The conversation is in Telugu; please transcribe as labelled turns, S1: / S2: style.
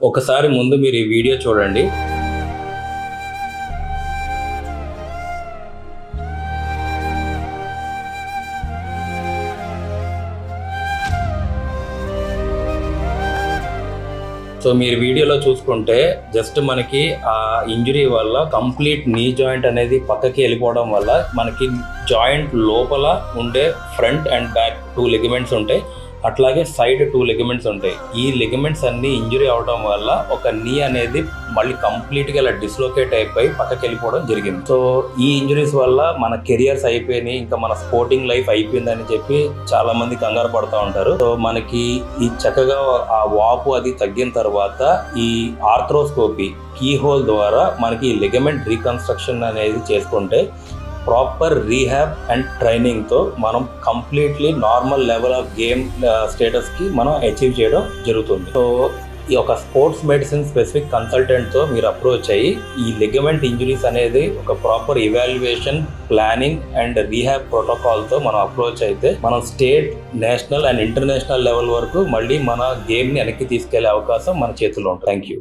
S1: ఒకసారి ముందు మీరు ఈ వీడియో చూడండి. సో మీరు వీడియోలో చూసుకుంటే జస్ట్ మనకి ఆ ఇంజరీ వల్ల కంప్లీట్ నీ జాయింట్ అనేది పక్కకి వెళ్ళిపోవడం వల్ల మనకి జాయింట్ లోపల ఉండే ఫ్రంట్ అండ్ బ్యాక్ 2 లిగమెంట్స్ ఉంటాయి, అట్లాగే సైడ్ 2 లిగమెంట్స్ ఉంటాయి. ఈ లిగమెంట్స్ అన్ని ఇంజరీ అవడం వల్ల ఒక నీ అనేది మళ్ళీ కంప్లీట్గా ఇలా డిస్లోకేట్ అయిపోయి పక్కకి వెళ్ళిపోవడం జరిగింది. సో ఈ ఇంజరీస్ వల్ల మన కెరియర్స్ అయిపోయినాయి, ఇంకా మన స్పోర్టింగ్ లైఫ్ అయిపోయిందని చెప్పి చాలా మంది కంగారు పడుతూ ఉంటారు. సో మనకి ఈ చక్కగా ఆ వాపు అది తగ్గిన తర్వాత ఈ ఆర్థ్రోస్కోపీ కీ హోల్ ద్వారా మనకి లిగమెంట్ రీకన్స్ట్రక్షన్ అనేది చేసుకుంటే ప్రాపర్ రీహాబ్ అండ్ ట్రైనింగ్తో మనం completely normal level of game స్టేటస్కి మనం అచీవ్ చేయడం జరుగుతుంది. సో ఈ ఒక స్పోర్ట్స్ మెడిసిన్ స్పెసిఫిక్ కన్సల్టెంట్తో మీరు అప్రోచ్ అయ్యి ఈ లిగమెంట్ ఇంజరీస్ అనేది ఒక proper evaluation, planning and rehab ప్రోటోకాల్తో మనం అప్రోచ్ అయితే మనం state, national and international level వరకు మళ్ళీ మన గేమ్ని వెనక్కి తీసుకెళ్లే అవకాశం మన చేతుల్లో ఉంటుంది. Thank you.